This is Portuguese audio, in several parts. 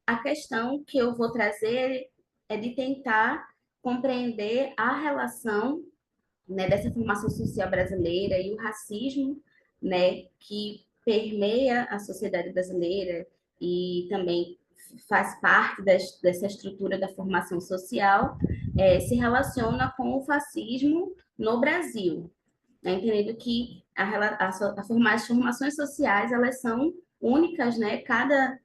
a questão que eu vou trazer é de tentar compreender a relação, né, dessa formação social brasileira e o racismo, né, que permeia a sociedade brasileira e também faz parte dessa estrutura da formação social, se relaciona com o fascismo no Brasil, né, entendendo que as formações sociais elas são únicas, né? Cada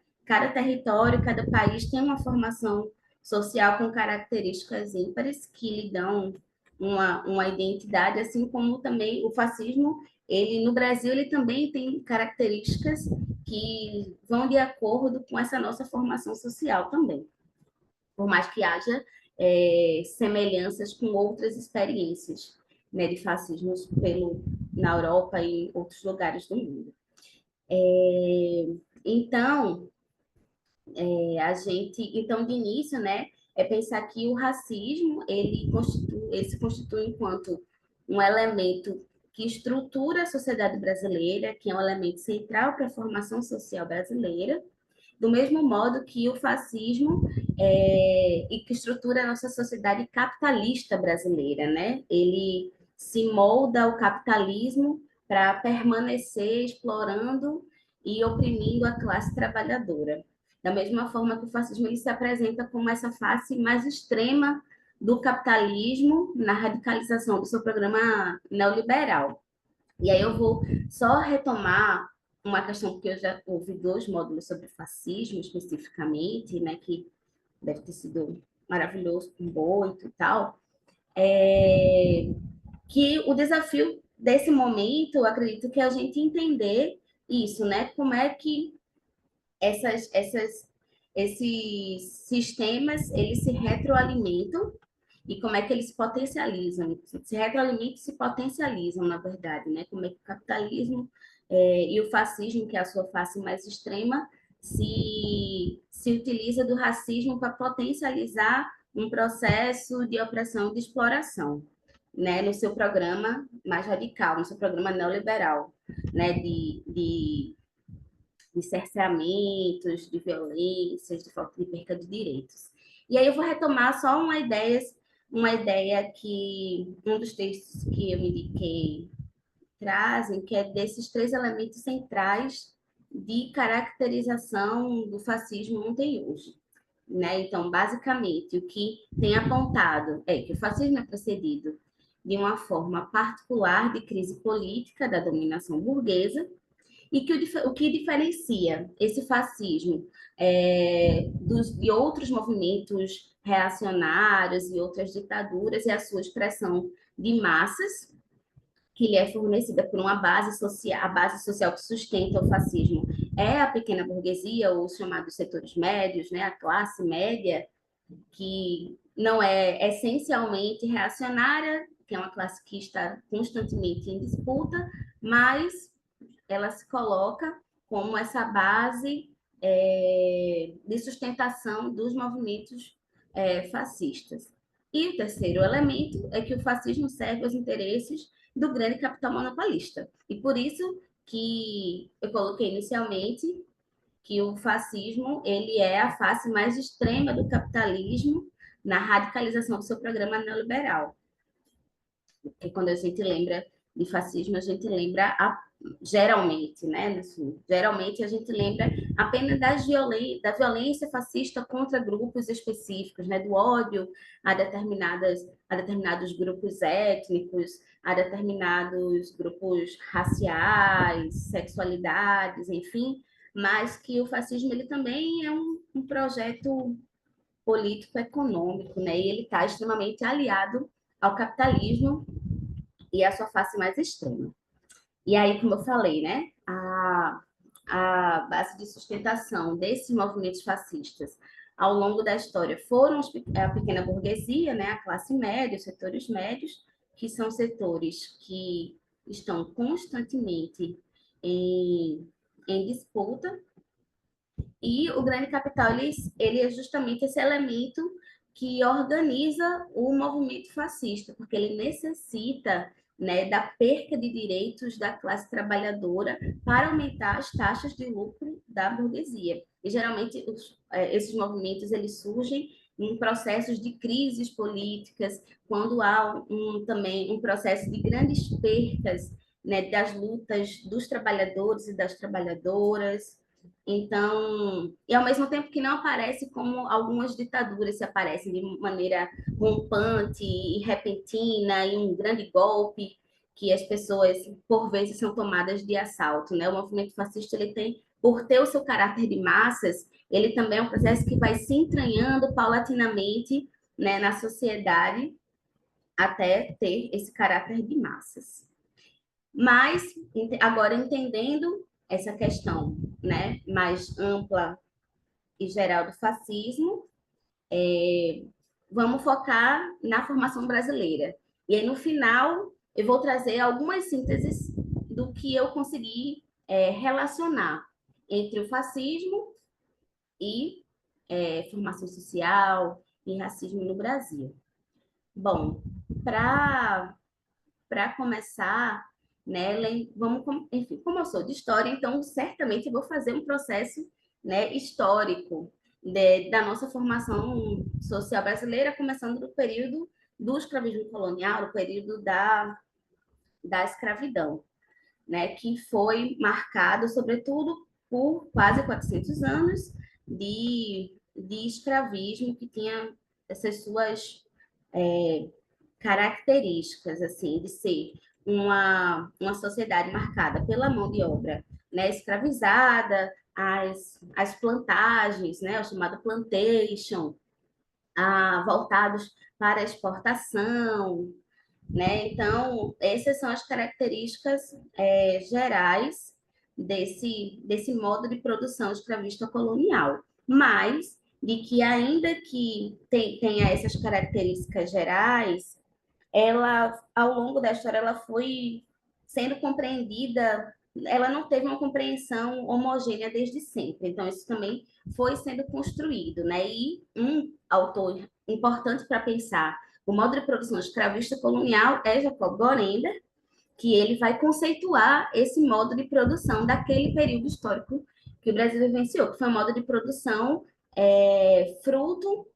território, cada país tem uma formação social com características ímpares que lhe dão uma identidade, assim como também o fascismo, ele no Brasil ele também tem características que vão de acordo com essa nossa formação social também, por mais que haja semelhanças com outras experiências, né, de fascismos na Europa e em outros lugares do mundo. Então, então de início, né, é pensar que o racismo ele se constitui enquanto um elemento que estrutura a sociedade brasileira, que é um elemento central para a formação social brasileira, do mesmo modo que o fascismo e que estrutura a nossa sociedade capitalista brasileira, né? Ele se molda ao capitalismo para permanecer explorando e oprimindo a classe trabalhadora. Da mesma forma que o fascismo ele se apresenta como essa face mais extrema do capitalismo na radicalização do seu programa neoliberal. E aí eu vou só retomar uma questão, porque eu já ouvi dois módulos sobre fascismo especificamente, né, que deve ter sido maravilhoso, com Boito e tal, que o desafio desse momento, eu acredito que é a gente entender isso, né, como é que esses sistemas, eles se retroalimentam e como é que eles se potencializam, se retroalimentam e se potencializam, na verdade, né? Como é que o capitalismo e o fascismo, que é a sua face mais extrema, se utiliza do racismo para potencializar um processo de opressão e de exploração, né? No seu programa mais radical, no seu programa neoliberal, né? De cerceamentos, de violências, de falta de perca de direitos. E aí eu vou retomar só uma ideia que um dos textos que eu indiquei trazem, que é desses três elementos centrais de caracterização do fascismo ontem hoje. Né? Então, basicamente, o que tem apontado é que o fascismo é precedido de uma forma particular de crise política da dominação burguesa, e que o que diferencia esse fascismo de outros movimentos reacionários e outras ditaduras é a sua expressão de massas, que lhe é fornecida por uma base social, a base social que sustenta o fascismo é a pequena burguesia, ou os chamados setores médios, né, a classe média, que não é essencialmente reacionária, que é uma classe que está constantemente em disputa, mas ela se coloca como essa base de sustentação dos movimentos fascistas. E o terceiro elemento é que o fascismo serve aos interesses do grande capital monopolista. E por isso que eu coloquei inicialmente que o fascismo ele é a face mais extrema do capitalismo na radicalização do seu programa neoliberal. Porque quando a gente lembra de fascismo, a gente lembra geralmente, né? Assim, geralmente a gente lembra apenas da violência fascista contra grupos específicos, né? Do ódio a determinados grupos étnicos, a determinados grupos raciais, sexualidades, enfim, mas que o fascismo ele também é um projeto político-econômico, né? E ele está extremamente aliado ao capitalismo e a sua face mais extrema. E aí, como eu falei, né, a base de sustentação desses movimentos fascistas ao longo da história foram a pequena burguesia, né, a classe média, os setores médios, que são setores que estão constantemente em disputa, e o grande capital ele é justamente esse elemento que organiza o movimento fascista, porque ele necessita né, da perca de direitos da classe trabalhadora para aumentar as taxas de lucro da burguesia. E geralmente esses movimentos eles surgem em processos de crises políticas, quando há também um processo de grandes percas, né, das lutas dos trabalhadores e das trabalhadoras. Então, e ao mesmo tempo que não aparece como algumas ditaduras se aparecem de maneira rompante e repentina e um grande golpe que as pessoas por vezes são tomadas de assalto, né? O movimento fascista ele tem, por ter o seu caráter de massas, ele também é um processo que vai se entranhando paulatinamente, né, na sociedade até ter esse caráter de massas. Mas agora entendendo essa questão, né, mais ampla e geral do fascismo, vamos focar na formação brasileira. E aí, no final, eu vou trazer algumas sínteses do que eu consegui relacionar entre o fascismo e formação social e racismo no Brasil. Bom, para começar, né, vamos, enfim, como eu sou de história, então certamente eu vou fazer um processo, né, histórico da nossa formação social brasileira, começando do período do escravismo colonial, o período da escravidão, né, que foi marcado, sobretudo, por quase 400 anos de escravismo, que tinha essas suas características, assim, de ser uma sociedade marcada pela mão de obra, né, escravizada, as plantagens, né, o chamado plantation, voltados para a exportação, né? Então, essas são as características gerais desse modo de produção escravista colonial. Mas, de que ainda que tenha essas características gerais, ela, ao longo da história, ela foi sendo compreendida, ela não teve uma compreensão homogênea desde sempre. Então, isso também foi sendo construído, né? E um autor importante para pensar o modo de produção escravista colonial é Jacob Gorender, que ele vai conceituar esse modo de produção daquele período histórico que o Brasil vivenciou, que foi um modo de produção fruto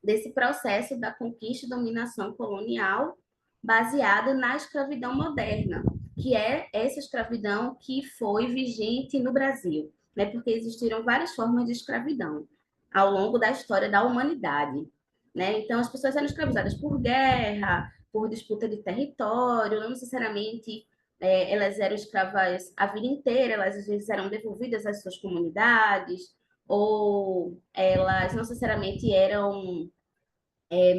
desse processo da conquista e dominação colonial baseado na escravidão moderna, que é essa escravidão que foi vigente no Brasil, né? Porque existiram várias formas de escravidão ao longo da história da humanidade, né? Então, as pessoas eram escravizadas por guerra, por disputa de território, não necessariamente elas eram escravas a vida inteira, elas às vezes eram devolvidas às suas comunidades, ou elas não necessariamente eram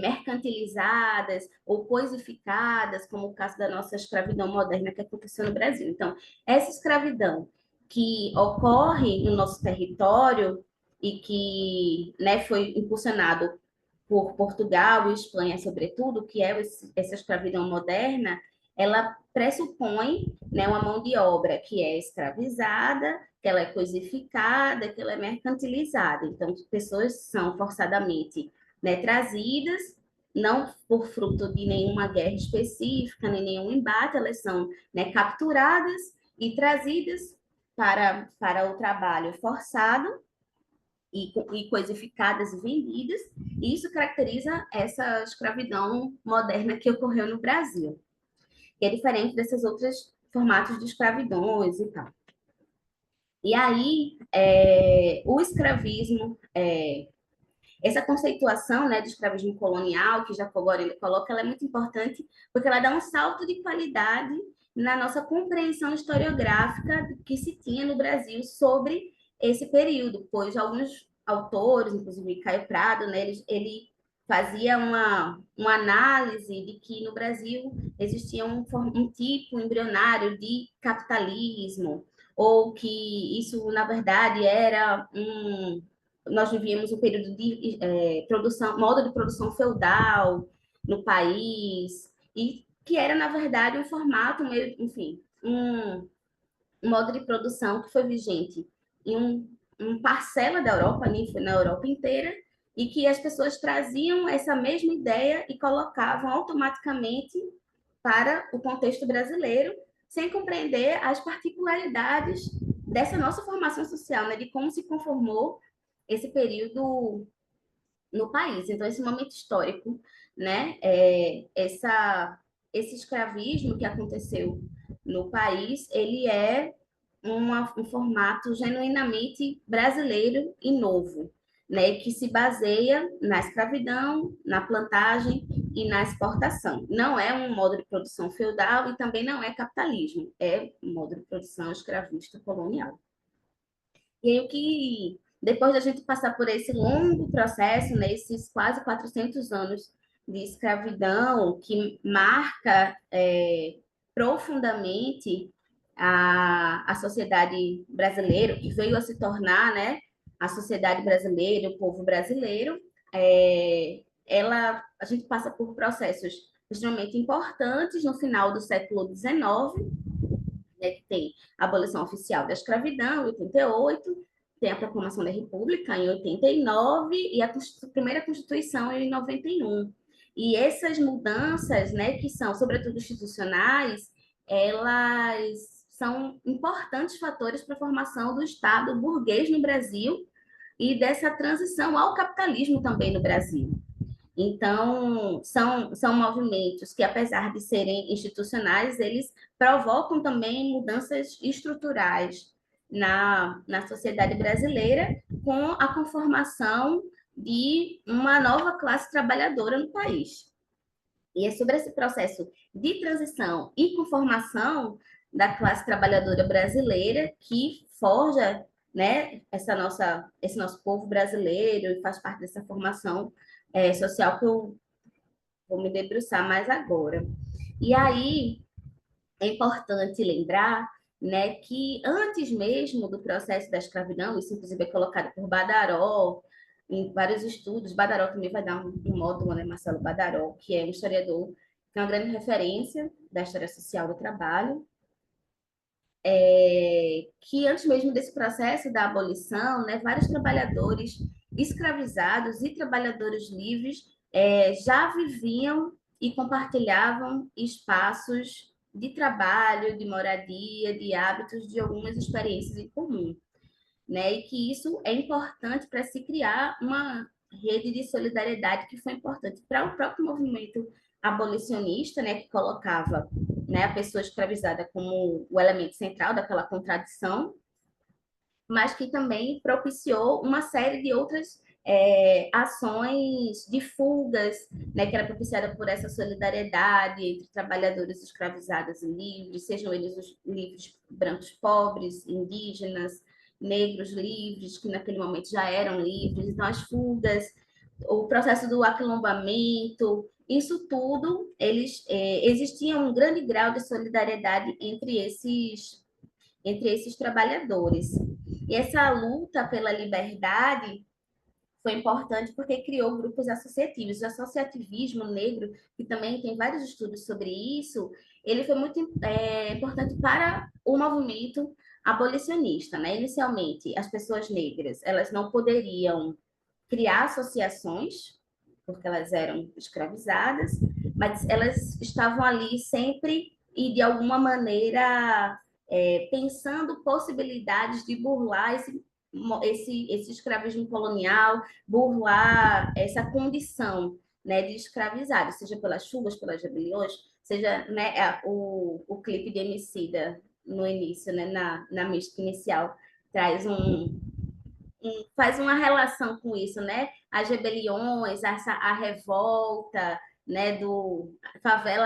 mercantilizadas ou coisificadas, como o caso da nossa escravidão moderna que aconteceu no Brasil. Então, essa escravidão que ocorre no nosso território e que, né, foi impulsionado por Portugal e Espanha, sobretudo, que é essa escravidão moderna, ela pressupõe, né, uma mão de obra que é escravizada, que ela é coisificada, que ela é mercantilizada. Então, as pessoas são forçadamente, né, trazidas, não por fruto de nenhuma guerra específica, nem nenhum embate, elas são, né, capturadas e trazidas para o trabalho forçado e coisificadas e vendidas. E isso caracteriza essa escravidão moderna que ocorreu no Brasil, que é diferente desses outros formatos de escravidões e tal. E aí, o escravismo, essa conceituação, né, de escravismo colonial, que Jacob Gorender coloca, ela é muito importante, porque ela dá um salto de qualidade na nossa compreensão historiográfica que se tinha no Brasil sobre esse período, pois alguns autores, inclusive Caio Prado, né, ele fazia uma análise de que no Brasil existia um tipo embrionário de capitalismo, ou que isso, na verdade, era nós vivíamos um período de produção, modo de produção feudal no país, e que era, na verdade, um formato, enfim, um modo de produção que foi vigente em uma parcela da Europa, nem foi na Europa inteira, e que as pessoas traziam essa mesma ideia e colocavam automaticamente para o contexto brasileiro, sem compreender as particularidades dessa nossa formação social, né, de como se conformou esse período no país. Então, esse momento histórico, né, esse escravismo que aconteceu no país, ele é um formato genuinamente brasileiro e novo, né, que se baseia na escravidão, na plantagem e na exportação. Não é um modo de produção feudal e também não é capitalismo, é um modo de produção escravista colonial. E aí, o que, depois da gente passar por esse longo processo, né, esses quase 400 anos de escravidão, que marca profundamente a sociedade brasileira, que veio a se tornar, né, a sociedade brasileira, o povo brasileiro, a gente passa por processos extremamente importantes no final do século XIX, né, que tem a abolição oficial da escravidão, em 88, tem a proclamação da República em 89 e a primeira Constituição em 91. E essas mudanças, né, que são sobretudo institucionais, elas são importantes fatores para a formação do Estado burguês no Brasil e dessa transição ao capitalismo também no Brasil. Então, são movimentos que, apesar de serem institucionais, eles provocam também mudanças estruturais na sociedade brasileira, com a conformação de uma nova classe trabalhadora no país. E é sobre esse processo de transição e conformação da classe trabalhadora brasileira que forja, né, esse nosso povo brasileiro e faz parte dessa formação social que eu vou me debruçar mais agora. E aí é importante lembrar, né, que antes mesmo do processo da escravidão, isso inclusive é colocado por Badaró em vários estudos. Badaró também vai dar um módulo, né, Marcelo Badaró, que é um historiador que é uma grande referência da história social do trabalho, que antes mesmo desse processo da abolição, né, vários trabalhadores escravizados e trabalhadores livres já viviam e compartilhavam espaços de trabalho, de moradia, de hábitos, de algumas experiências em comum, né? E que isso é importante para se criar uma rede de solidariedade que foi importante para o próprio movimento abolicionista, né, que colocava, né, a pessoa escravizada como o elemento central daquela contradição, mas que também propiciou uma série de outras ações de fugas, né, que era propiciada por essa solidariedade entre trabalhadores escravizados e livres, sejam eles os livres brancos pobres, indígenas, negros livres, que naquele momento já eram livres. Então, as fugas, o processo do aquilombamento, isso tudo, existia um grande grau de solidariedade entre esses trabalhadores. E essa luta pela liberdade foi importante porque criou grupos associativos. O associativismo negro, que também tem vários estudos sobre isso, ele foi muito importante para o movimento abolicionista, né? Inicialmente, as pessoas negras, elas não poderiam criar associações, porque elas eram escravizadas, mas elas estavam ali sempre e de alguma maneira pensando possibilidades de burlar esse escravismo colonial, burlar essa condição, né, de escravizado, seja pelas chuvas, pelas rebeliões, seja, né, o clipe de Emicida no início, né, na mística inicial, traz faz uma relação com isso, né? As rebeliões, a revolta, né? Do a favela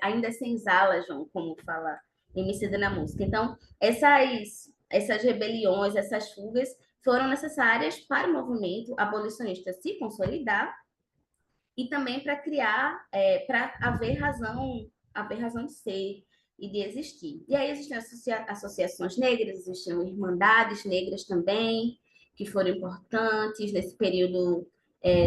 ainda senzala, João, como fala Emicida na música. Então, essas rebeliões, essas fugas foram necessárias para o movimento abolicionista se consolidar e também para criar, para haver razão de ser e de existir. E aí existem associações negras, existiam irmandades negras também, que foram importantes nesse período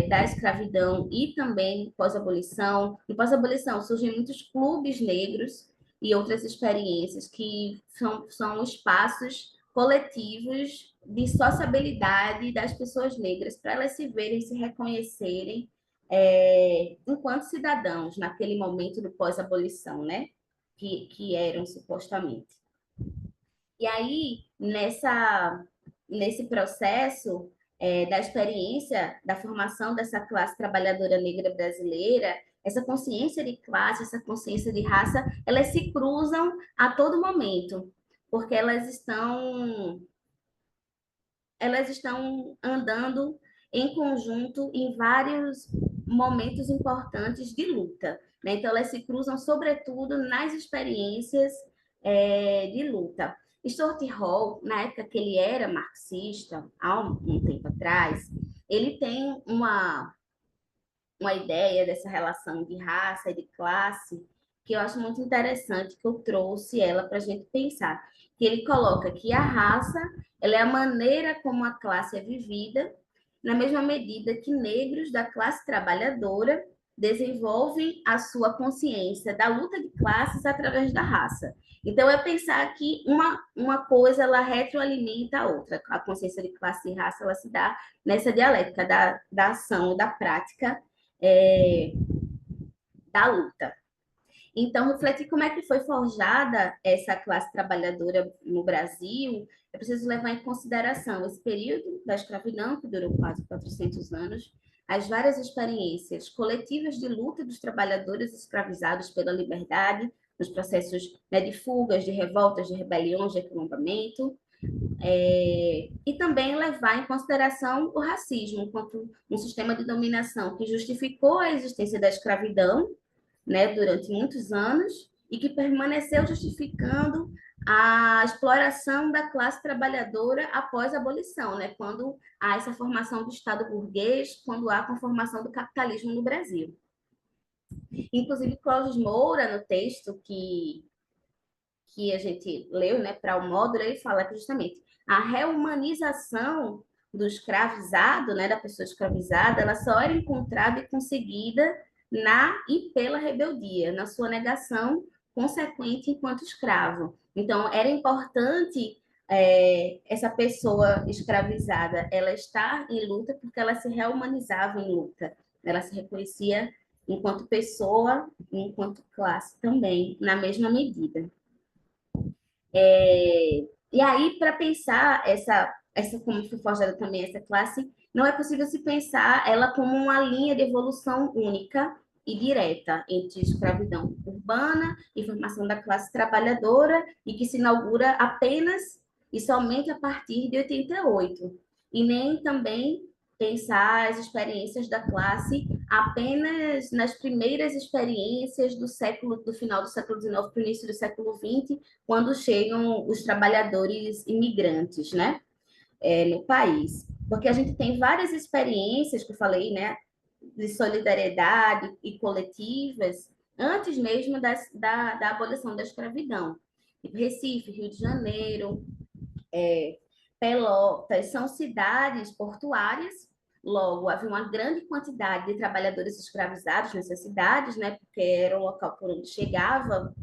da escravidão e também pós-abolição. No pós-abolição surgem muitos clubes negros e outras experiências que são espaços coletivos de sociabilidade das pessoas negras para elas se verem, se reconhecerem enquanto cidadãos, naquele momento do pós-abolição, né? Que eram supostamente. E aí, nesse processo da experiência da formação dessa classe trabalhadora negra brasileira, essa consciência de classe, essa consciência de raça, elas se cruzam a todo momento, porque elas estão andando em conjunto em vários momentos importantes de luta. Né? Então, elas se cruzam, sobretudo, nas experiências de luta. Stuart Hall, na época que ele era marxista, há um tempo atrás, ele tem uma ideia dessa relação de raça e de classe que eu acho muito interessante, que eu trouxe ela para a gente pensar. Que ele coloca que a raça ela é a maneira como a classe é vivida, na mesma medida que negros da classe trabalhadora desenvolvem a sua consciência da luta de classes através da raça. Então, é pensar que uma coisa ela retroalimenta a outra. A consciência de classe e raça ela se dá nessa dialética da ação, da prática é, da luta. Então, refletir como é que foi forjada essa classe trabalhadora no Brasil, é preciso levar em consideração esse período da escravidão, que durou quase 400 anos, as várias experiências coletivas de luta dos trabalhadores escravizados pela liberdade, nos processos né, de fugas, de revoltas, de rebeliões, de aquilombamento, e também levar em consideração o racismo enquanto um sistema de dominação que justificou a existência da escravidão, né, durante muitos anos e que permaneceu justificando a exploração da classe trabalhadora após a abolição, né, quando há essa formação do Estado burguês, quando há a conformação do capitalismo no Brasil. Inclusive, Cláudio Moura, no texto que a gente leu, né, para o módulo, ele fala que justamente a reumanização do escravizado, né, da pessoa escravizada, ela só era encontrada e conseguida na e pela rebeldia, na sua negação consequente enquanto escravo. Então, era importante essa pessoa escravizada, ela estar em luta porque ela se reumanizava em luta, ela se reconhecia enquanto pessoa, enquanto classe também, na mesma medida. E aí, para pensar como foi forjada também essa classe, não é possível se pensar ela como uma linha de evolução única e direta entre escravidão urbana e formação da classe trabalhadora e que se inaugura apenas e somente a partir de 88. E nem também pensar as experiências da classe apenas nas primeiras experiências do final do século XIX para o início do século XX, quando chegam os trabalhadores imigrantes, né, no país. Porque a gente tem várias experiências que eu falei, né, de solidariedade e coletivas, antes mesmo da abolição da escravidão. Tipo Recife, Rio de Janeiro, Pelotas, são cidades portuárias. Logo, havia uma grande quantidade de trabalhadores escravizados nessas cidades, né, porque era o local por onde chegavam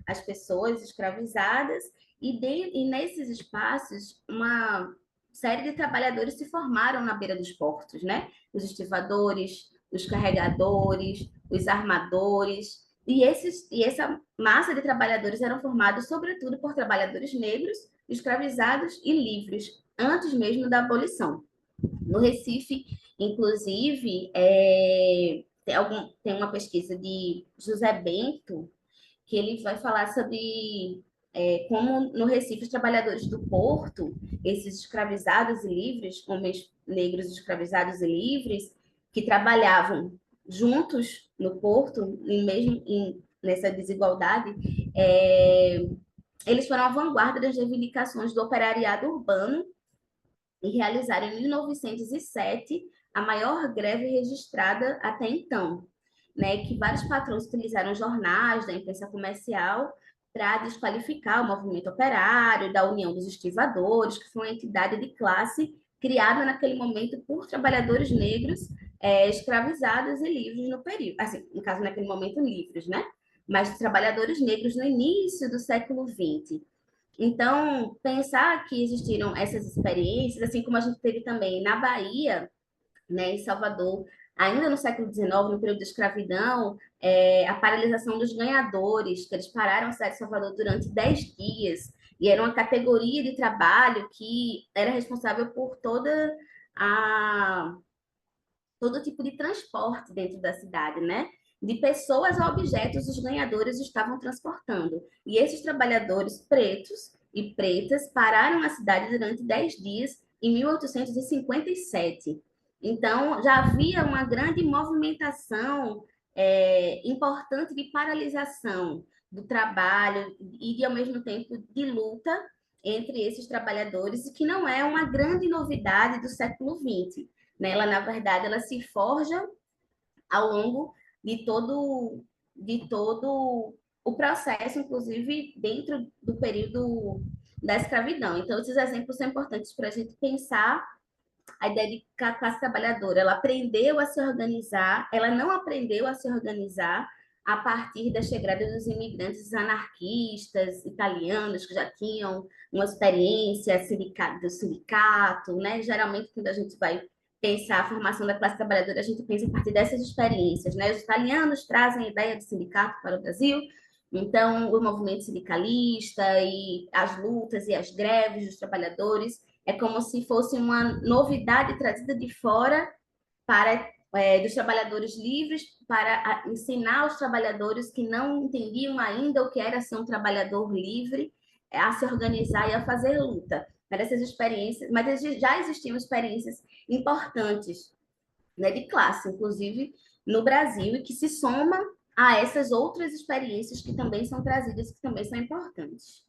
as pessoas escravizadas, e nesses espaços, uma série de trabalhadores se formaram na beira dos portos, né? Os estivadores, os carregadores, os armadores, e essa massa de trabalhadores eram formados, sobretudo, por trabalhadores negros, escravizados e livres, antes mesmo da abolição. No Recife, inclusive, tem uma pesquisa de José Bento, que ele vai falar sobre como no Recife os trabalhadores do porto, esses escravizados e livres, homens negros escravizados e livres, que trabalhavam juntos no porto, nessa desigualdade, eles foram à vanguarda das reivindicações do operariado urbano e realizaram em 1907 a maior greve registrada até então, né, que vários patrões utilizaram jornais da imprensa comercial para desqualificar o movimento operário, da União dos Estivadores, que foi uma entidade de classe criada naquele momento por trabalhadores negros escravizados e livres no período, assim, no caso, naquele momento, livres, né? Mas trabalhadores negros no início do século XX. Então, pensar que existiram essas experiências, assim como a gente teve também na Bahia, né, em Salvador, ainda no século XIX, no período da escravidão, a paralisação dos ganhadores, que eles pararam a cidade de Salvador durante 10 dias, e era uma categoria de trabalho que era responsável por a todo tipo de transporte dentro da cidade, né? De pessoas a objetos, os ganhadores estavam transportando. E esses trabalhadores pretos e pretas pararam a cidade durante 10 dias em 1857. Então, já havia uma grande movimentação importante de paralisação do trabalho e, ao mesmo tempo, de luta entre esses trabalhadores, que não é uma grande novidade do século XX, né? Ela, na verdade, ela se forja ao longo de todo o processo, inclusive dentro do período da escravidão. Então, esses exemplos são importantes para a gente pensar a ideia de que a classe trabalhadora, ela aprendeu a se organizar, ela não aprendeu a se organizar a partir da chegada dos imigrantes anarquistas italianos, que já tinham uma experiência do sindicato, né? Geralmente, quando a gente vai pensar a formação da classe trabalhadora, a gente pensa a partir dessas experiências, né? Os italianos trazem a ideia de sindicato para o Brasil, então o movimento sindicalista e as lutas e as greves dos trabalhadores é como se fosse uma novidade trazida de fora para dos trabalhadores livres para ensinar os trabalhadores que não entendiam ainda o que era ser um trabalhador livre a se organizar e a fazer luta. Mas essas experiências, mas já existiam experiências importantes, né, de classe, inclusive no Brasil, e que se soma a essas outras experiências que também são trazidas, que também são importantes.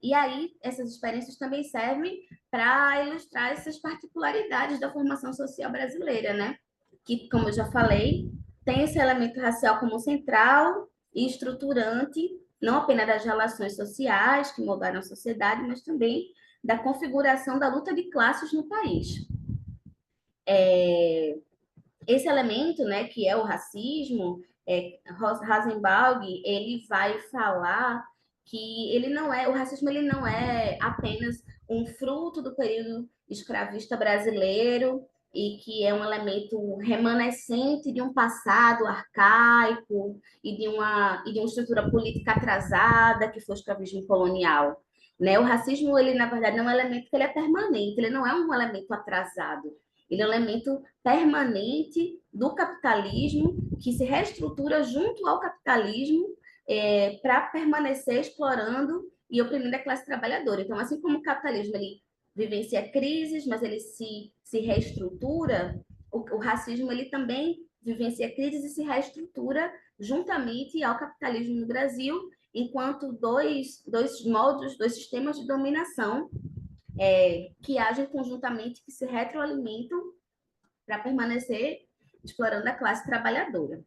E aí, essas experiências também servem para ilustrar essas particularidades da formação social brasileira, né? Que, como eu já falei, tem esse elemento racial como central e estruturante, não apenas das relações sociais que moldaram a sociedade, mas também da configuração da luta de classes no país. Esse elemento, né, que é o racismo, Rosenberg, ele vai falar que ele não é, o racismo ele não é apenas um fruto do período escravista brasileiro e que é um elemento remanescente de um passado arcaico e de uma estrutura política atrasada que foi o escravismo colonial. Né? O racismo, ele, na verdade, é um elemento que ele é permanente, ele não é um elemento atrasado. Ele é um elemento permanente do capitalismo que se reestrutura junto ao capitalismo para permanecer explorando e oprimindo a classe trabalhadora. Então, assim como o capitalismo ele vivencia crises, mas ele se reestrutura, o racismo ele também vivencia crises e se reestrutura juntamente ao capitalismo no Brasil, enquanto dois modos, dois sistemas de dominação que agem conjuntamente, que se retroalimentam para permanecer explorando a classe trabalhadora.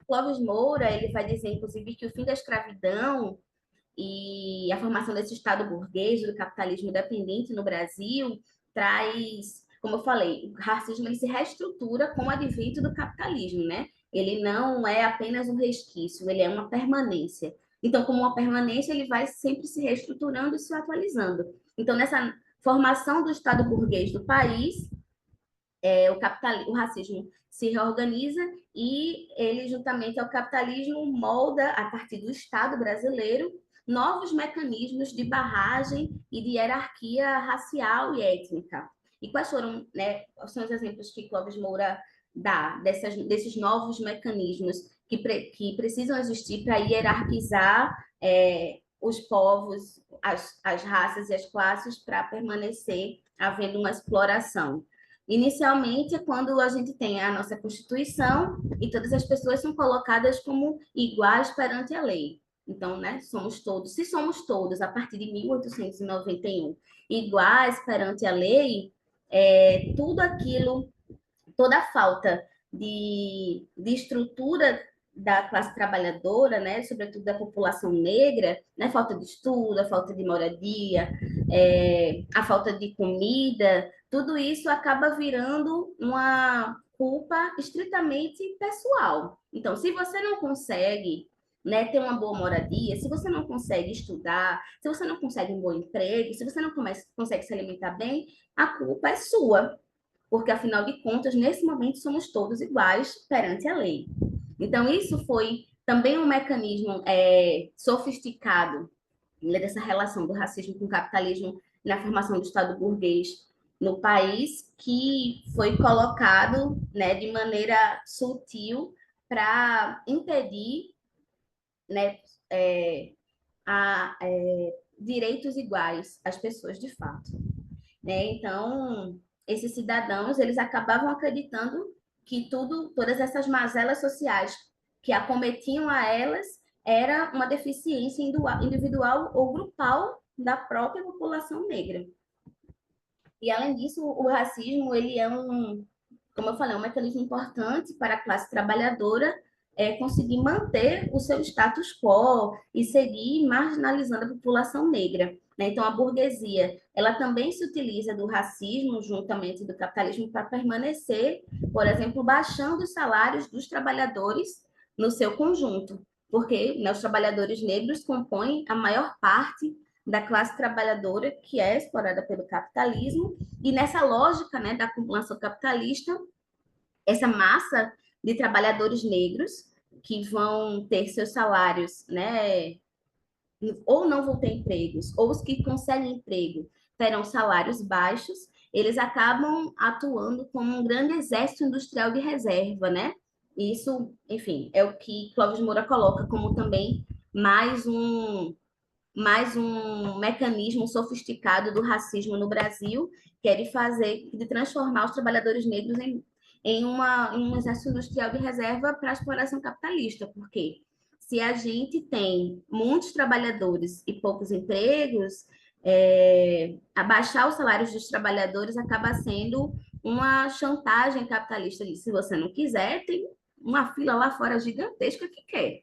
Clóvis Moura ele vai dizer, inclusive, que o fim da escravidão e a formação desse Estado burguês, do capitalismo dependente no Brasil, traz, como eu falei, o racismo ele se reestrutura com o advento do capitalismo, né? Ele não é apenas um resquício, ele é uma permanência. Então, como uma permanência, ele vai sempre se reestruturando e se atualizando. Então, nessa formação do Estado burguês do país, o racismo se reorganiza e ele, juntamente ao capitalismo, molda, a partir do Estado brasileiro, novos mecanismos de barragem e de hierarquia racial e étnica. E quais foram, né, quais são os exemplos que Clóvis Moura dá desses novos mecanismos que precisam existir para hierarquizar os povos, as raças e as classes para permanecer havendo uma exploração? Inicialmente, é quando a gente tem a nossa Constituição e todas as pessoas são colocadas como iguais perante a lei. Então, né, se somos todos, a partir de 1891, iguais perante a lei, tudo aquilo, toda a falta de estrutura da classe trabalhadora, né, sobretudo da população negra, né, falta de estudo, a falta de moradia, a falta de comida, tudo isso acaba virando uma culpa estritamente pessoal. Então, se você não consegue né, ter uma boa moradia, se você não consegue estudar, se você não consegue um bom emprego, se você não consegue se alimentar bem, a culpa é sua, porque afinal de contas, nesse momento, somos todos iguais perante a lei. Então, isso foi também um mecanismo sofisticado, né, dessa relação do racismo com o capitalismo na formação do Estado burguês no país, que foi colocado, né, de maneira sutil para impedir, né, é, direitos iguais às pessoas de fato, né? Então, esses cidadãos, eles acabavam acreditando que todas essas mazelas sociais que acometiam a elas era uma deficiência individual ou grupal da própria população negra. E além disso, o racismo, ele é como eu falei, um mecanismo importante para a classe trabalhadora conseguir manter o seu status quo e seguir marginalizando a população negra. Né? Então, a burguesia, ela também se utiliza do racismo juntamente do capitalismo para permanecer, por exemplo, baixando os salários dos trabalhadores no seu conjunto, porque, né, os trabalhadores negros compõem a maior parte da classe trabalhadora que é explorada pelo capitalismo, e nessa lógica, né, da acumulação capitalista, essa massa de trabalhadores negros que vão ter seus salários, né, ou não vão ter empregos, ou os que conseguem emprego terão salários baixos, eles acabam atuando como um grande exército industrial de reserva, né? Isso, enfim, é o que Clóvis Moura coloca como também mais um mais um mecanismo sofisticado do racismo no Brasil, que é de transformar os trabalhadores negros em um exército industrial de reserva para a exploração capitalista, porque se a gente tem muitos trabalhadores e poucos empregos, abaixar os salários dos trabalhadores acaba sendo uma chantagem capitalista. Se você não quiser, tem uma fila lá fora gigantesca que quer.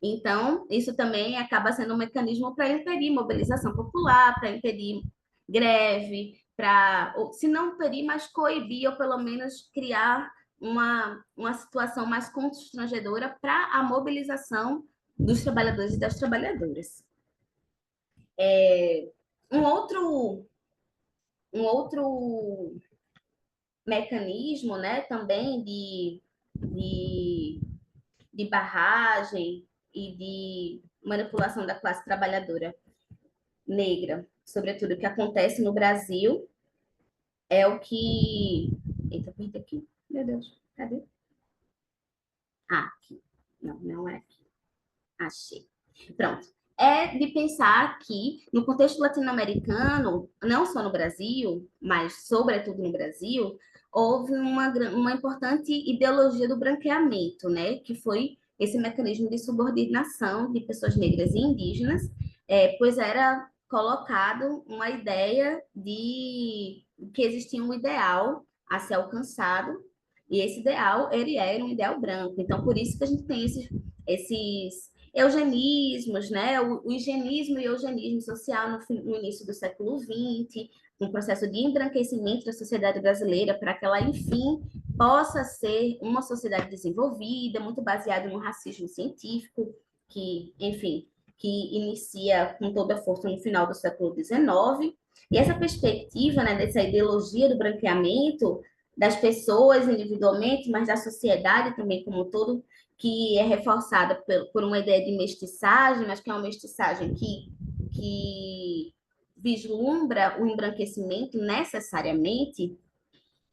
Então, isso também acaba sendo um mecanismo para impedir mobilização popular, para impedir greve, para, se não impedir, mas coibir, ou pelo menos criar uma situação mais constrangedora para a mobilização dos trabalhadores e das trabalhadoras. É, um outro, um outro mecanismo, né, também de barragem e de manipulação da classe trabalhadora negra, sobretudo o que acontece no Brasil, é o que. Eita, perdi aqui. Meu Deus, cadê? Ah, aqui. Não, não é aqui. Achei. Pronto. É de pensar que, no contexto latino-americano, não só no Brasil, mas sobretudo no Brasil, houve uma importante ideologia do branqueamento, né? Que foi esse mecanismo de subordinação de pessoas negras e indígenas, pois era colocado uma ideia de que existia um ideal a ser alcançado, e esse ideal, ele era um ideal branco. Então, por isso que a gente tem esses eugenismos, né? O higienismo e o eugenismo social no início do século XX, um processo de embranquecimento da sociedade brasileira para que ela, enfim, possa ser uma sociedade desenvolvida, muito baseada no racismo científico, que, enfim, que inicia com toda a força no final do século XIX. E essa perspectiva, né, dessa ideologia do branqueamento das pessoas individualmente, mas da sociedade também como um todo, que é reforçada por uma ideia de mestiçagem, mas que é uma mestiçagem que vislumbra o embranquecimento necessariamente,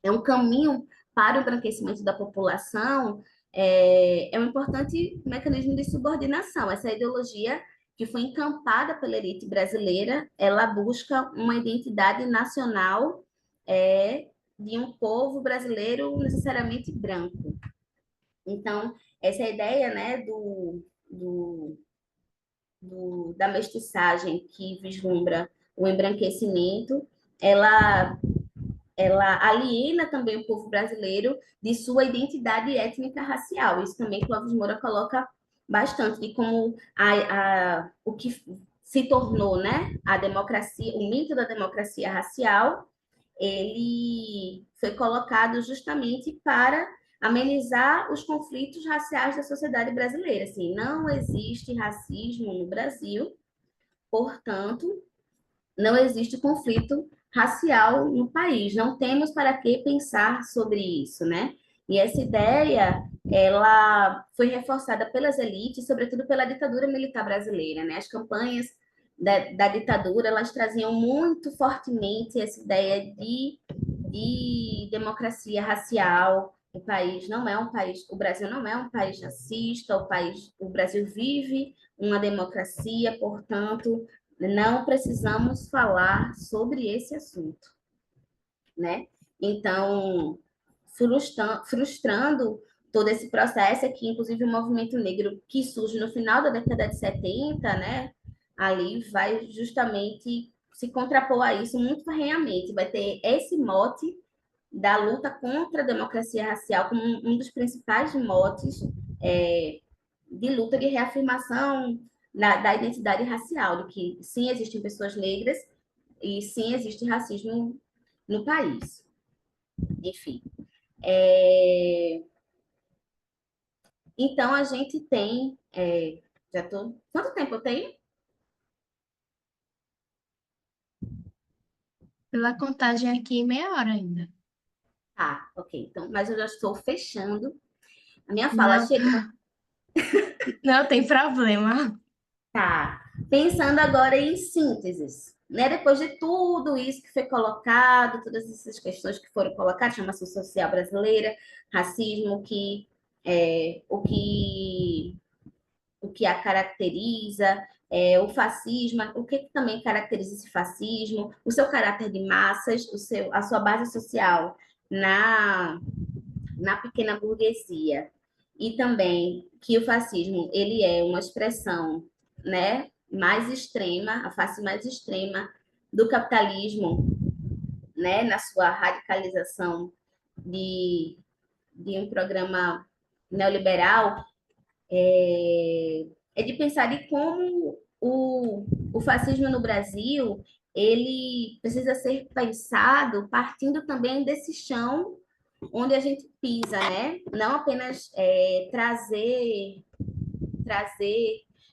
é um caminho para o embranquecimento da população, é um importante mecanismo de subordinação. Essa ideologia que foi encampada pela elite brasileira, ela busca uma identidade nacional de um povo brasileiro necessariamente branco. Então, essa ideia, né, da mestiçagem que vislumbra o embranquecimento, ela, ela aliena também o povo brasileiro de sua identidade étnica racial. Isso também Clóvis Moura coloca bastante, de como o que se tornou, né, a democracia, o mito da democracia racial, ele foi colocado justamente para amenizar os conflitos raciais da sociedade brasileira. Assim, não existe racismo no Brasil, portanto, não existe conflito racial no país. Não temos para que pensar sobre isso, né? E essa ideia, ela foi reforçada pelas elites, sobretudo pela ditadura militar brasileira, né? As campanhas da ditadura, elas traziam muito fortemente essa ideia de democracia racial. O país não é um país, o Brasil não é um país racista, o Brasil vive uma democracia, portanto, não precisamos falar sobre esse assunto, né? Então, frustrando todo esse processo é que, inclusive, o movimento negro que surge no final da década de 70, né? Ali vai justamente se contrapor a isso muito ferrenhamente. Vai ter esse mote da luta contra a democracia racial como um dos principais motes de luta de reafirmação da identidade racial, de que sim existem pessoas negras e sim existe racismo no país. Enfim. Então a gente tem. Já tô. Quanto tempo eu tenho? Pela contagem aqui, meia hora ainda. Ah, ok. Então, mas eu já estou fechando. A minha fala Não, chegou. não tem problema. Tá. Pensando agora em sínteses, né? Depois de tudo isso que foi colocado, todas essas questões que foram colocadas, chama-se social brasileira, racismo, o que a caracteriza, o fascismo, o que também caracteriza esse fascismo, o seu caráter de massas, a sua base social na, na pequena burguesia, e também que o fascismo ele é uma expressão, né, mais extrema, a face mais extrema do capitalismo, né, na sua radicalização de, de um programa neoliberal, é de pensar de como o fascismo no Brasil ele precisa ser pensado partindo também desse chão onde a gente pisa, né? Não apenas trazer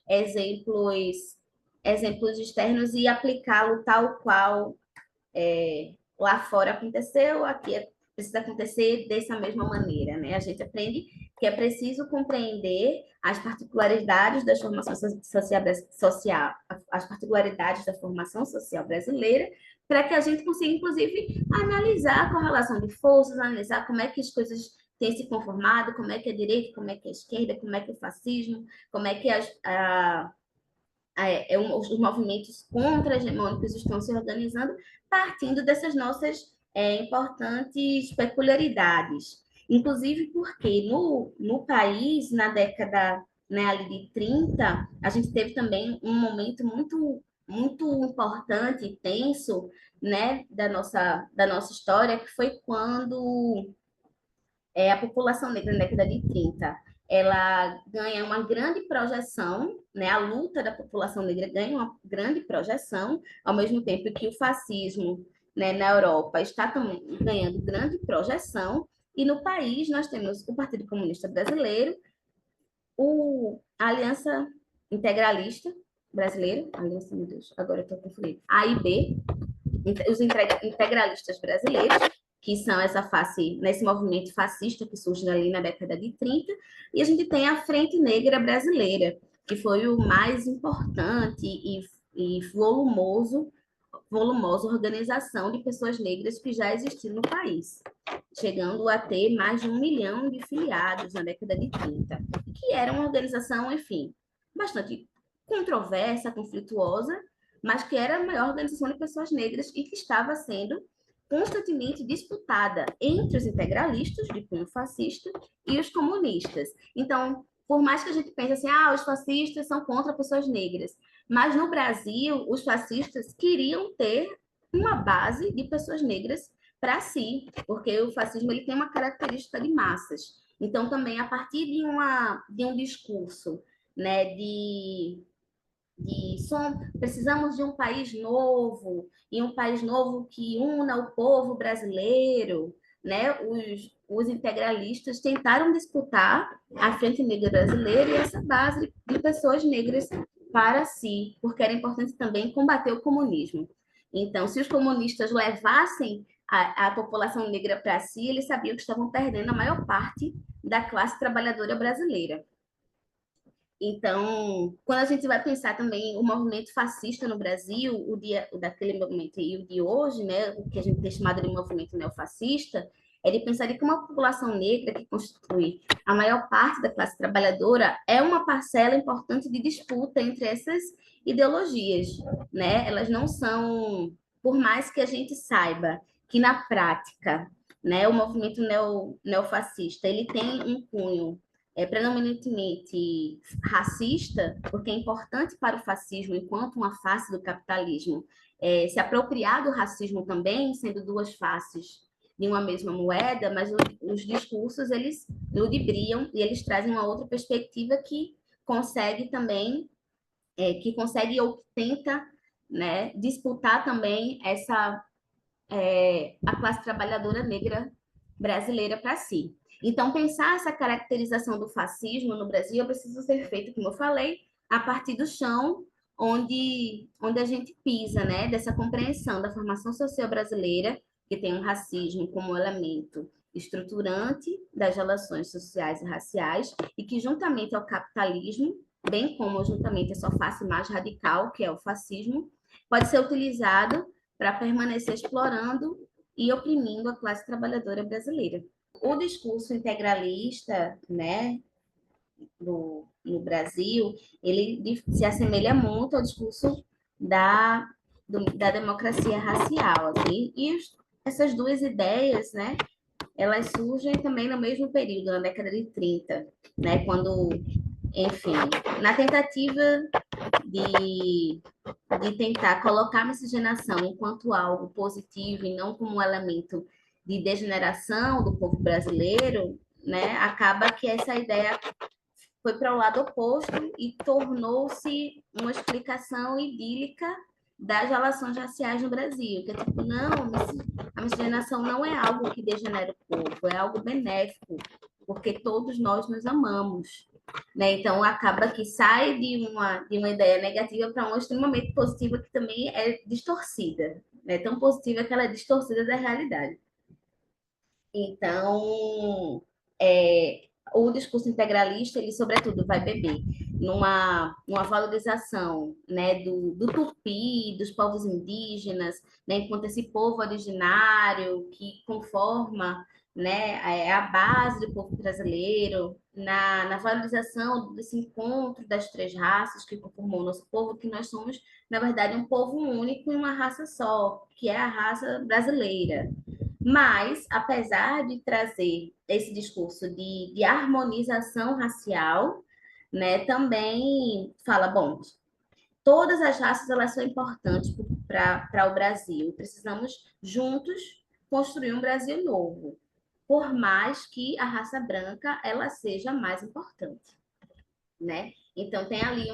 exemplos externos e aplicá-lo tal qual lá fora aconteceu, aqui precisa acontecer dessa mesma maneira, né? A gente aprende que é preciso compreender as particularidades das formações social, as particularidades da formação social brasileira, para que a gente consiga, inclusive, analisar a correlação de forças, analisar como é que as coisas têm se conformado, como é que a direita, como é que a esquerda, como é que o fascismo, como é que os movimentos contra-hegemônicos estão se organizando partindo dessas nossas importantes peculiaridades. Inclusive porque no país, na década, né, ali de 30, a gente teve também um momento muito importante e tenso, né, da nossa história, que foi quando a população negra na década de 30 ela ganha uma grande projeção, né? A luta da população negra ganha uma grande projeção, ao mesmo tempo que o fascismo, né, na Europa está também ganhando grande projeção, e no país nós temos o Partido Comunista Brasileiro, a Aliança Integralista Brasileira, Aliança, meu Deus, agora eu estou confundindo, A e B, os integralistas brasileiros, que são essa face, nesse movimento fascista que surge ali na década de 30, e a gente tem a Frente Negra Brasileira, que foi o mais importante e volumosa organização de pessoas negras que já existiu no país, chegando a ter mais de 1 milhão de filiados na década de 30, que era uma organização, enfim, bastante controversa, conflituosa, mas que era a maior organização de pessoas negras e que estava sendo constantemente disputada entre os integralistas, de cunho fascista, e os comunistas. Então, por mais que a gente pense assim, os fascistas são contra pessoas negras, mas no Brasil, os fascistas queriam ter uma base de pessoas negras para si, porque o fascismo ele tem uma característica de massas. Então, também, a partir de um discurso, né, precisamos de um país novo, e um país novo que una o povo brasileiro, né, os integralistas tentaram disputar a Frente Negra Brasileira e essa base de pessoas negras para si, porque era importante também combater o comunismo. Então, se os comunistas levassem a população negra para si, eles sabiam que estavam perdendo a maior parte da classe trabalhadora brasileira. Então, quando a gente vai pensar também o movimento fascista no Brasil, o daquele movimento e o de hoje, né, o que a gente tem chamado de movimento neofascista, é de pensar que uma população negra que constitui a maior parte da classe trabalhadora é uma parcela importante de disputa entre essas ideologias, né? Elas não são, por mais que a gente saiba que na prática, né, o movimento neofascista, ele tem um cunho predominantemente racista, porque é importante para o fascismo, enquanto uma face do capitalismo, se apropriar do racismo também, sendo duas faces de uma mesma moeda, mas os discursos, eles ludibriam e eles trazem uma outra perspectiva que consegue também, que consegue ou tenta, né, disputar também a classe trabalhadora negra brasileira para si. Então, pensar essa caracterização do fascismo no Brasil precisa ser feito, como eu falei, a partir do chão onde a gente pisa, né, dessa compreensão da formação social brasileira, que tem o racismo como elemento estruturante das relações sociais e raciais, e que, juntamente ao capitalismo, bem como juntamente a sua face mais radical, que é o fascismo, pode ser utilizado para permanecer explorando e oprimindo a classe trabalhadora brasileira. O discurso integralista, né, no Brasil, ele se assemelha muito ao discurso da democracia racial, assim, e essas duas ideias, né, elas surgem também no mesmo período, na década de 30, né, quando, enfim, na tentativa de, de tentar colocar a miscigenação enquanto algo positivo e não como um elemento de degeneração do povo brasileiro, né, acaba que essa ideia foi para o lado oposto e tornou-se uma explicação idílica das relações raciais no Brasil, que é tipo, não, a miscigenação não é algo que degenera o povo, é algo benéfico, porque todos nós nos amamos. Né? Então, acaba que sai de uma ideia negativa para uma extremamente positiva, que também é distorcida. Né? Tão positiva que ela é distorcida da realidade. Então, o discurso integralista, ele, sobretudo, vai beber numa valorização, né, do tupi, dos povos indígenas, né, enquanto esse povo originário que conforma, né, a base do povo brasileiro, na valorização desse encontro das três raças que conformam o nosso povo, que nós somos, na verdade, um povo único e uma raça só, que é a raça brasileira. Mas, apesar de trazer esse discurso de harmonização racial, né, também fala, bom, todas as raças elas são importantes para o Brasil. Precisamos juntos construir um Brasil novo, por mais que a raça branca ela seja mais importante, né? Então tem ali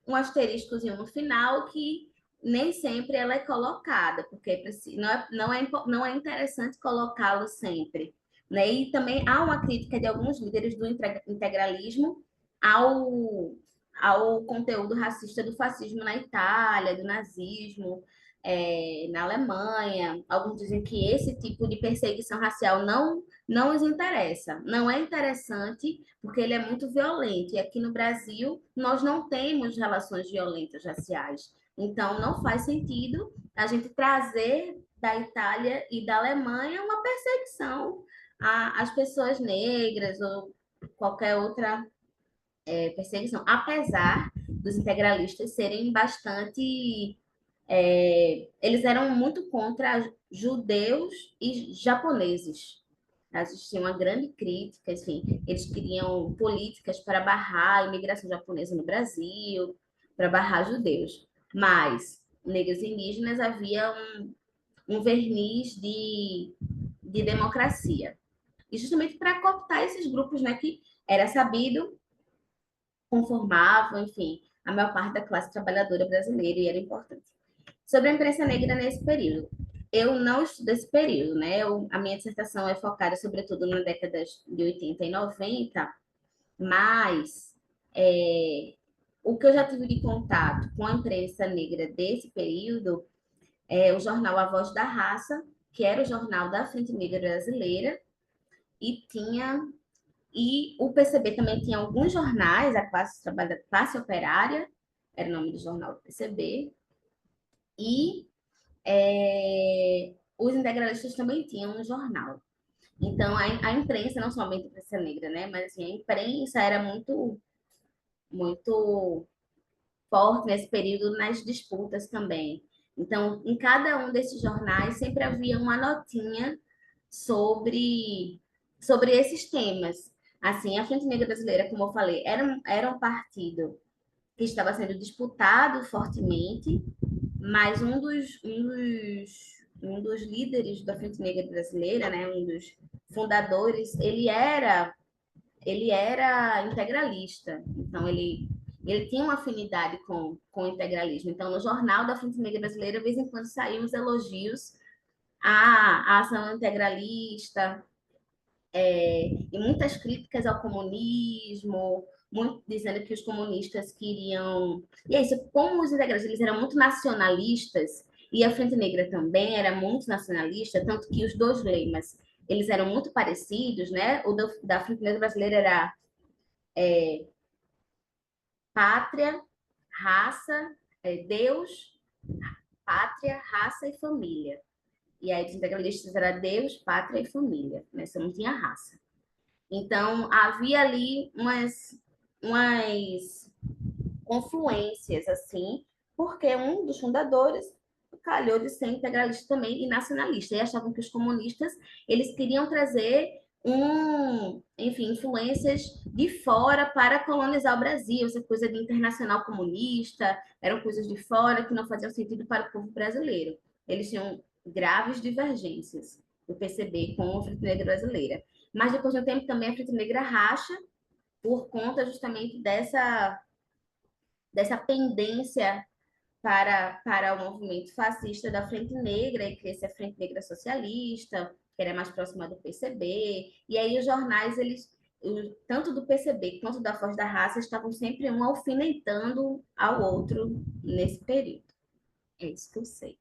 um asteriscozinho no final que nem sempre ela é colocada, porque não é interessante colocá-lo sempre. Né? E também há uma crítica de alguns líderes do integralismo ao, ao conteúdo racista do fascismo na Itália, do nazismo, na Alemanha. Alguns dizem que esse tipo de perseguição racial não nos interessa. Não é interessante porque ele é muito violento. E aqui no Brasil, nós não temos relações violentas raciais. Então, não faz sentido a gente trazer da Itália e da Alemanha uma perseguição às pessoas negras ou qualquer outra perseguição. Apesar dos integralistas serem bastante. Eles eram muito contra judeus e japoneses. Existia uma grande crítica, enfim, eles queriam políticas para barrar a imigração japonesa no Brasil, para barrar judeus. Mas negros e indígenas havia um verniz de democracia. E justamente para cooptar esses grupos, né, que era sabido, conformavam, enfim, a maior parte da classe trabalhadora brasileira e era importante. Sobre a imprensa negra nesse período. eu não estudo esse período, né? A minha dissertação é focada, sobretudo, nas décadas de 80 e 90, mas o que eu já tive de contato com a imprensa negra desse período é o jornal A Voz da Raça, que era o jornal da Frente Negra Brasileira, e tinha e o PCB também tinha alguns jornais, a classe operária, era o nome do jornal do PCB, e os integralistas também tinham um jornal. Então, a imprensa, não somente a imprensa negra, né, mas assim, a imprensa era muito forte nesse período nas disputas também. Então, em cada um desses jornais sempre havia uma notinha sobre, sobre esses temas. Assim, a Frente Negra Brasileira, como eu falei, era um partido que estava sendo disputado fortemente, mas um dos líderes da Frente Negra Brasileira, né, um dos fundadores, ele era integralista. Então, ele tinha uma afinidade com o integralismo. Então, no jornal da Frente Negra Brasileira, de vez em quando saíam os elogios à ação integralista, e muitas críticas ao comunismo, muito, dizendo que os comunistas queriam. E é isso, como os integralistas eles eram muito nacionalistas, e a Frente Negra também era muito nacionalista, tanto que os dois lemas eles eram muito parecidos, né? O da Frente Negra Brasileira era pátria, raça, Deus, pátria, raça e família. E aí, dos integralistas era Deus, pátria e família, né? Você não tinha raça. Então, havia ali umas confluências, assim, porque um dos fundadores calhou de ser integralista também e nacionalista. E achavam que os comunistas, eles queriam trazer enfim, influências de fora para colonizar o Brasil, essa coisa de internacional comunista, eram coisas de fora que não faziam sentido para o povo brasileiro. Eles tinham graves divergências, o PCB com a Frente Negra Brasileira. Mas depois de um tempo também a Frente Negra racha por conta justamente dessa pendência para o movimento fascista da Frente Negra, e cresce a Frente Negra Socialista, que era mais próxima do PCB, e aí os jornais, eles, tanto do PCB quanto da Voz da Raça, estavam sempre um alfinetando ao outro nesse período. É isso que eu sei.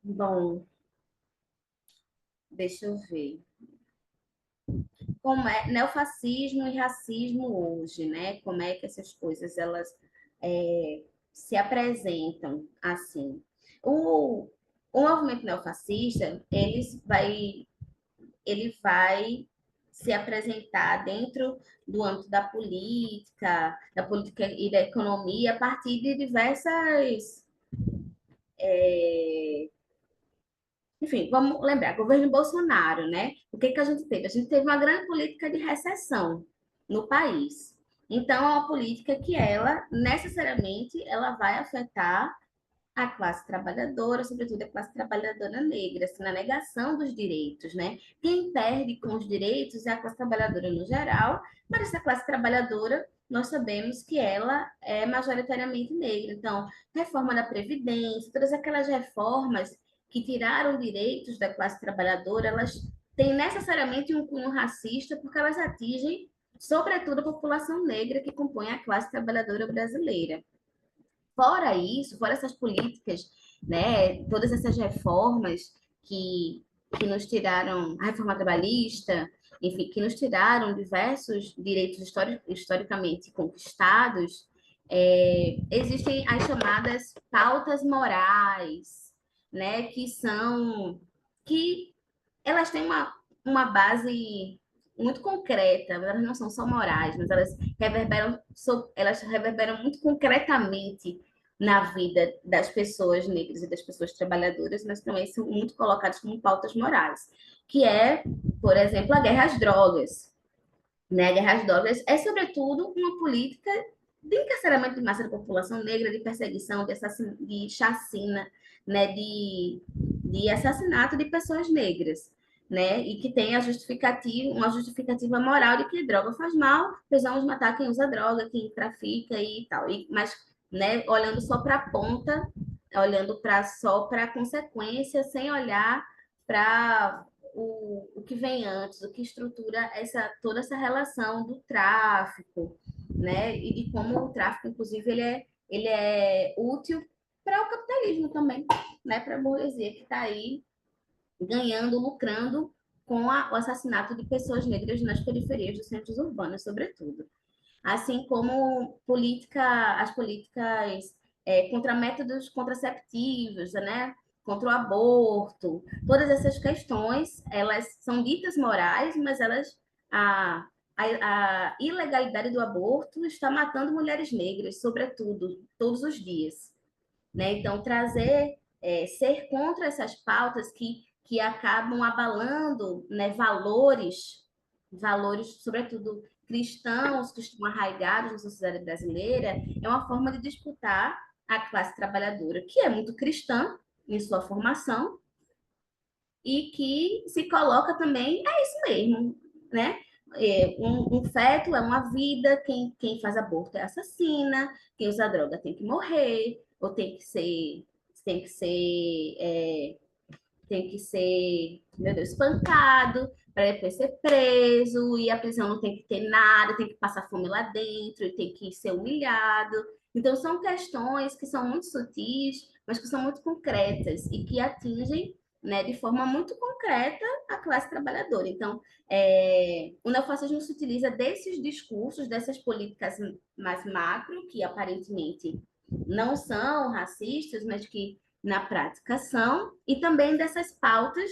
Bom, deixa eu ver. Como é neofascismo e racismo hoje, né? Como é que essas coisas elas se apresentam assim? O movimento neofascista ele vai se apresentar dentro do âmbito da política e da economia a partir de diversas enfim, vamos lembrar, governo Bolsonaro, né? O que que a gente teve? A gente teve uma grande política de recessão no país. Então, é uma política que ela, necessariamente, ela vai afetar a classe trabalhadora, sobretudo a classe trabalhadora negra, assim, na negação dos direitos, né? Quem perde com os direitos é a classe trabalhadora no geral, mas essa classe trabalhadora, nós sabemos que ela é majoritariamente negra. Então, reforma da Previdência, todas aquelas reformas que tiraram direitos da classe trabalhadora, elas têm necessariamente um cunho racista, porque elas atingem, sobretudo, a população negra que compõe a classe trabalhadora brasileira. Fora isso, fora essas políticas, né, todas essas reformas que nos tiraram, a reforma trabalhista, enfim, que nos tiraram diversos direitos historicamente conquistados, existem as chamadas pautas morais, né, que elas têm uma base muito concreta, elas não são só morais, mas elas reverberam muito concretamente na vida das pessoas negras e das pessoas trabalhadoras, mas também são muito colocadas como pautas morais, que é, por exemplo, a guerra às drogas. Né? A guerra às drogas é, sobretudo, uma política de encarceramento de massa da população negra, de perseguição, de chacina, né? de assassinato de pessoas negras. Né? E que tem uma justificativa moral de que droga faz mal, precisamos matar quem usa droga, quem trafica e tal. Mas, né, olhando só para a ponta olhando só para a consequência, sem olhar para o que vem antes, o que estrutura toda essa relação do tráfico, né? E de como o tráfico, inclusive, ele é útil para o capitalismo também, né? Para a burguesia que está aí ganhando, lucrando com o assassinato de pessoas negras nas periferias dos centros urbanos, sobretudo. Assim como as políticas contra métodos contraceptivos, né? Contra o aborto, todas essas questões, elas são ditas morais, mas a, a ilegalidade do aborto está matando mulheres negras, sobretudo, todos os dias, né? Então, ser contra essas pautas que acabam abalando, né, valores, sobretudo cristãos, que estão arraigados na sociedade brasileira, é uma forma de disputar a classe trabalhadora, que é muito cristã em sua formação e que se coloca também, é isso mesmo, né? Um feto é uma vida, quem faz aborto é assassina, quem usa droga tem que morrer, ou tem que ser, é, tem que ser, meu Deus, espancado, para depois ser preso, e a prisão não tem que ter nada, tem que passar fome lá dentro, e tem que ser humilhado. Então, são questões que são muito sutis, mas que são muito concretas e que atingem, né, de forma muito concreta a classe trabalhadora. Então, o neofascismo se utiliza desses discursos, dessas políticas mais macro, que aparentemente não são racistas, mas que na prática são, e também dessas pautas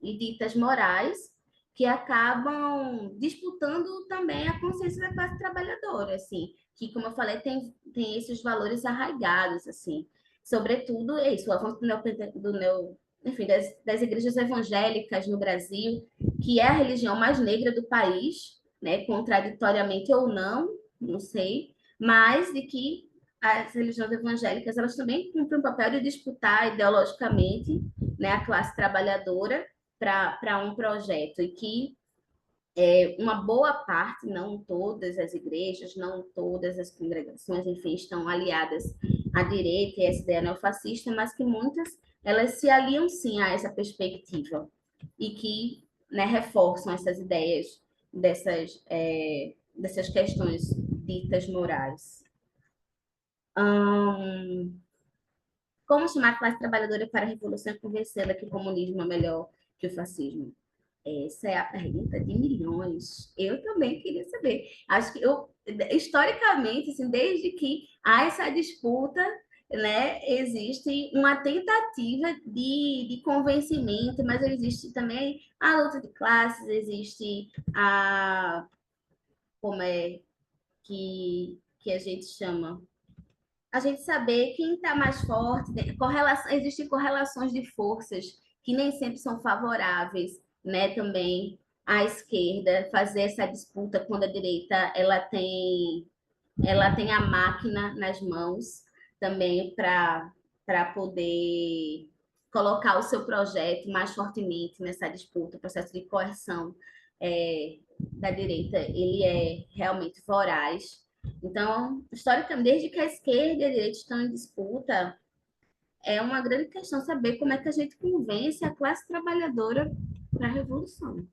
e ditas morais que acabam disputando também a consciência da classe trabalhadora, assim, que, como eu falei, tem esses valores arraigados, assim, sobretudo é isso, o avanço enfim, das igrejas evangélicas no Brasil, que é a religião mais negra do país, né, contraditoriamente ou não, não sei, mas de que as religiões evangélicas elas também cumprem um papel de disputar ideologicamente, né, a classe trabalhadora para um projeto e que uma boa parte, não todas as igrejas, não todas as congregações, enfim, estão aliadas à direita e a essa ideia neofascista, mas que muitas elas se aliam sim a essa perspectiva e que, né, reforçam essas ideias dessas questões ditas morais. Como chamar a classe trabalhadora para a revolução e convencê-la que o comunismo é melhor que o fascismo? Essa é a pergunta de milhões. Eu também queria saber. Acho que historicamente, assim, desde que há essa disputa, né, existe uma tentativa de convencimento, mas existe também a luta de classes, existe como é que a gente chama? A gente saber quem está mais forte, existem correlações de forças que nem sempre são favoráveis, né, também à esquerda, fazer essa disputa quando a direita ela tem a máquina nas mãos também para poder colocar o seu projeto mais fortemente nessa disputa, o processo de coerção da direita, ele é realmente voraz. Então, historicamente, desde que a esquerda e a direita estão em disputa, é uma grande questão saber como é que a gente convence a classe trabalhadora para a revolução.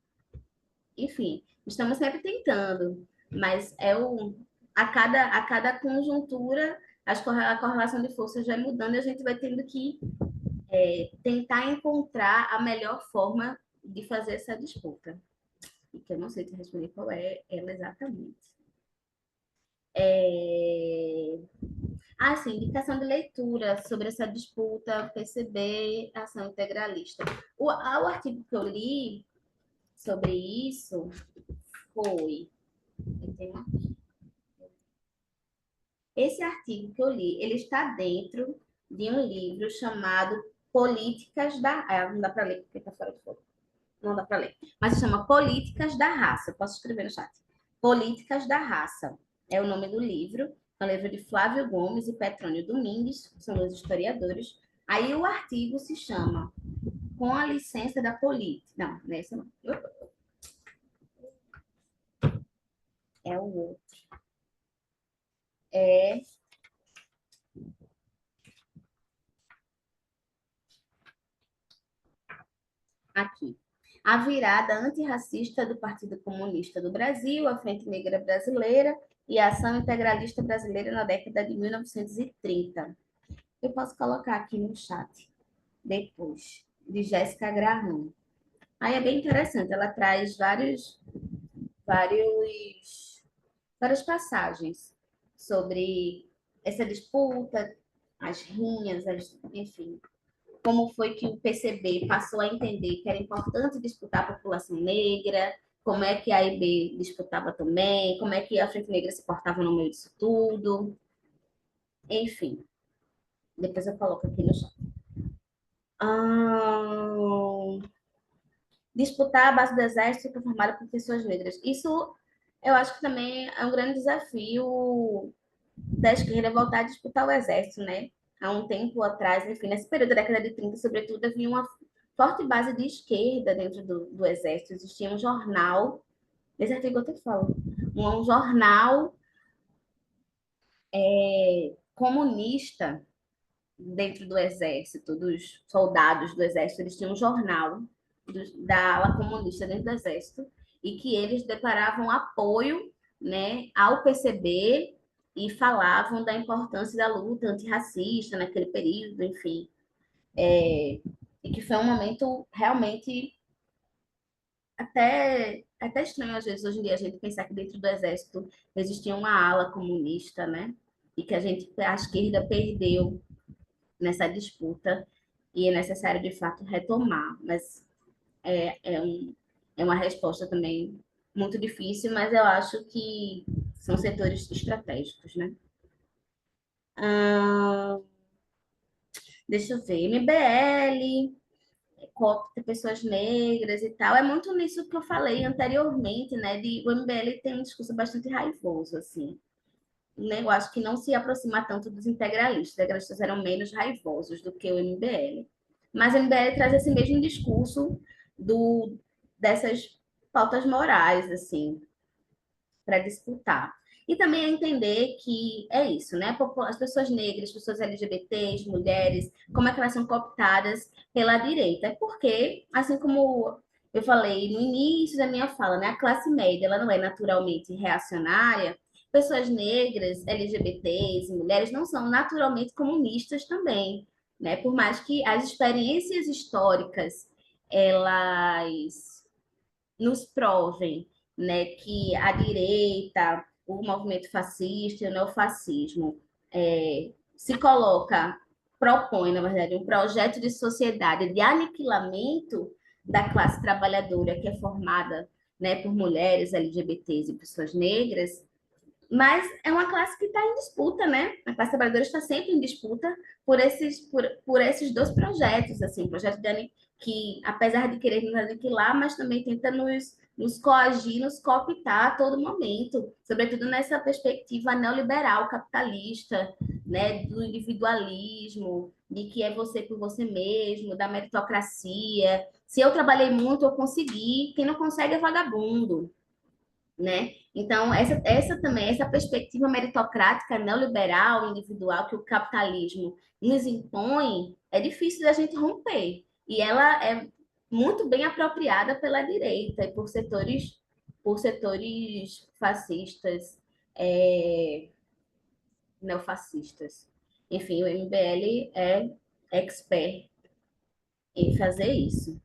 Enfim, estamos sempre tentando, mas a cada conjuntura a correlação de forças vai mudando e a gente vai tendo que tentar encontrar a melhor forma de fazer essa disputa. E que eu não sei te responder qual é ela exatamente. Sim, indicação de leitura sobre essa disputa PCB, ação integralista. O artigo que eu li sobre isso foi. Eu tenho aqui. Esse artigo que eu li, ele está dentro de um livro chamado Políticas da. Não dá para ler porque está fora de foco. Não dá para ler. Mas se chama Políticas da Raça. Eu posso escrever no chat. Políticas da Raça é o nome do livro. É um livro de Flávio Gomes e Petrônio Domingues, são dois historiadores. Aí o artigo se chama Com a Licença da Política. Não, nessa não. É o outro. É aqui. A virada antirracista do Partido Comunista do Brasil, a Frente Negra Brasileira e a Ação Integralista Brasileira na década de 1930. Eu posso colocar aqui no chat depois, de Jéssica Graham. Aí é bem interessante, ela traz vários, várias passagens sobre essa disputa, as rinhas, enfim, como foi que o PCB passou a entender que era importante disputar a população negra, como é que a IB disputava também, como é que a Frente Negra se portava no meio disso tudo, enfim. Depois eu coloco aqui no chat. Ah, disputar a base do exército que é formada por pessoas negras. Isso eu acho que também é um grande desafio da esquerda voltar a disputar o exército, né? Há um tempo atrás, enfim, nesse período da década de 30, sobretudo, havia uma forte base de esquerda dentro do exército. Existia um jornal, nesse artigo eu até falo, um jornal comunista dentro do exército, dos soldados do exército, eles tinham um jornal da ala comunista dentro do exército e que eles declaravam apoio, né, ao PCB e falavam da importância da luta antirracista naquele período, enfim. E que foi um momento realmente até estranho, às vezes, hoje em dia, a gente pensar que dentro do exército existia uma ala comunista, né? E que a esquerda perdeu nessa disputa e é necessário, de fato, retomar. Mas é uma resposta também muito difícil, mas eu acho que são setores estratégicos, né? Ah, deixa eu ver, MBL, copta pessoas negras e tal. É muito nisso que eu falei anteriormente, né? O MBL tem um discurso bastante raivoso, assim. Né? Eu acho que não se aproxima tanto dos integralistas. Os integralistas eram menos raivosos do que o MBL. Mas o MBL traz esse mesmo discurso dessas pautas morais, assim, para disputar. E também é entender que é isso, né? As pessoas negras, pessoas LGBTs, mulheres, como é que elas são cooptadas pela direita? É porque, assim como eu falei no início da minha fala, né? A classe média, ela não é naturalmente reacionária. Pessoas negras, LGBTs e mulheres não são naturalmente comunistas também, né? Por mais que as experiências históricas, elas nos provem, né, que a direita, o movimento fascista e o neofascismo se coloca, propõe, na verdade, um projeto de sociedade de aniquilamento da classe trabalhadora que é formada, né, por mulheres, LGBTs e pessoas negras, mas é uma classe que está em disputa, né? A classe trabalhadora está sempre em disputa por esses dois projetos, assim, o projeto que, apesar de querer nos aniquilar, mas também tenta nos coagir, nos cooptar a todo momento, sobretudo nessa perspectiva neoliberal, capitalista, né, do individualismo, de que é você por você mesmo, da meritocracia. Se eu trabalhei muito, eu consegui. Quem não consegue é vagabundo, né? Então, essa também, essa perspectiva meritocrática, neoliberal, individual, que o capitalismo nos impõe, é difícil da gente romper. E ela é muito bem apropriada pela direita e por setores fascistas, neofascistas. Enfim, o MBL é expert em fazer isso.